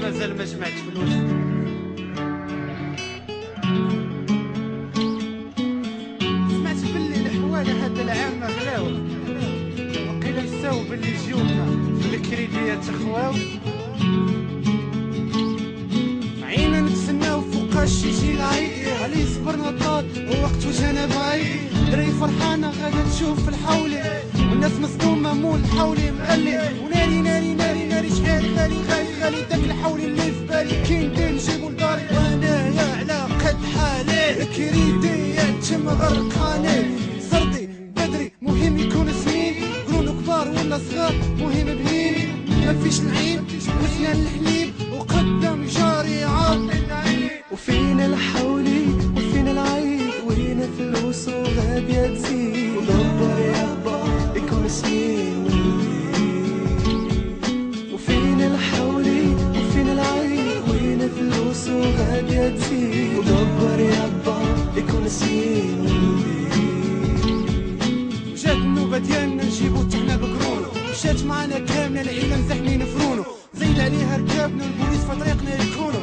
مازال ما جمعتش فلوس. سمعت باللي الحواله هذا العام غلاو، وقيلا نساو باللي جيوبنا في الكريديات خواو. عينا نتسناو فوقاش يجي العيد، علي صبرنا طال ووقت وجانا بعيد. دري فرحانه غادا تشوف الحولي، والناس مصدومه مول الحولي مقلي. وناري ناري ناري ناري شحال غالي غالي غالي داك الحولي اللي في بالي. كي ندير نجيبو لداري وانايا على قد حالي. الكريديات تم غرقاني سردي بدري، مهم يكون سمين. قرونو كبار ولا صغار مهم بنين. مفيش العين وسنان الحليب وقدم جاري عاطل العين. وفينا الحولي وفينا العيد، وين فلوس وغادية تزيد. ودبر يابا يكون سنين وفينا الحولي وفينا العيد، وين فلوس وغادية تزيد. ودبر يابا يكون سنين جات النوبة ديالنا نجيبو تحنا بقرونو. مشات معانا كاملة العيلة مزحمين فرونو. زيد عليها ركابنا البوليس في طريقنا يكونو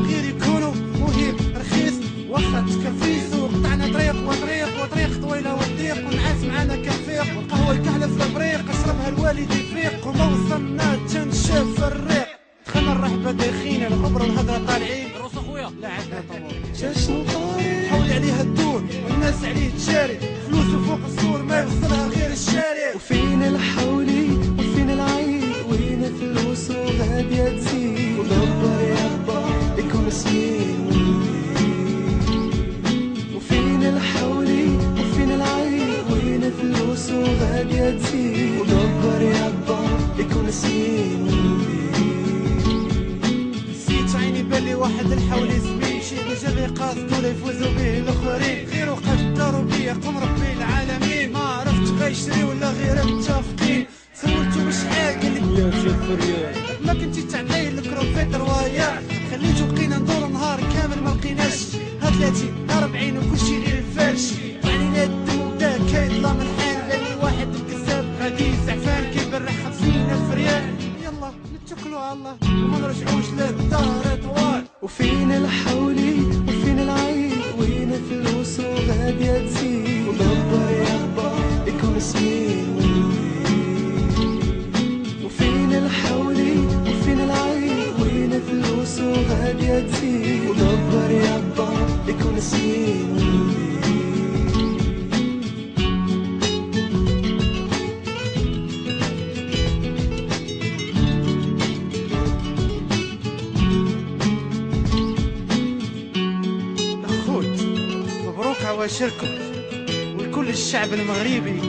غير يكونو. مهم رخيص واخا تكفيسو. قطعنا طريق وطريق طويلة والضيق، ونعاس معانا كفيق. والقهوة الكحلة في البريق اشربها الوالد يفيق. وما وصلنا تنشاف الريق. دخلنا الرحبة داخينا الخبرة الهضرة طالعين. روس اخويا لا عندنا طابور جاشنو طاري حولي عليها الدور والناس عليه تشاري. فلوسه فوق السور ما يوصلها غير الشارع. وفينا الحولي وفينا العيد، وين فلوس وغادية تزيد. ودبر يابا يكون سنين وفينا الحولي وفينا العيد، وين فلوس وغادية تزيد. ودبر يابا يكون سنين نسيت عيني بالي واحد الحولي زميل. شي رجال يقاصدوا لي يفوزوا به الاخرين. غير وقدروا بيا قم ربي العالمين. ما عرفت غيشري ولا غير متفقين. سولتو شحال قال لي يا شيخ الريال ما كنتي تعطيه الكروفيت روايات. خليتو بقينا ندور نهار كامل ما لقيناش. ها 30 ها 40 وكلشي غير الفرش. طلعنا الدم وبدا كيظلم الحال. بالي واحد الكذاب غادي زعفان كيبرح 50,000 ريال. يلا نتكلوا على الله وما نرجعوش للدار طوال. وفينا الحولي وفينا العيد، وين فلوس وغادية تزيد. ودبر يابا يكون سنين وفينا الحولي وفينا العيد، وين فلوس وغادية تزيد. ودبر يابا يكون سنين عواشركم ولكل الشعب المغربي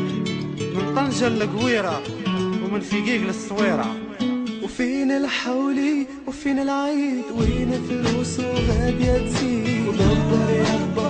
من طنجة للقويرة ومن فقيق للصويرة. وفينا الحولي وفينا العيد، وين فلوس وغادية تزيد. ودبر يابا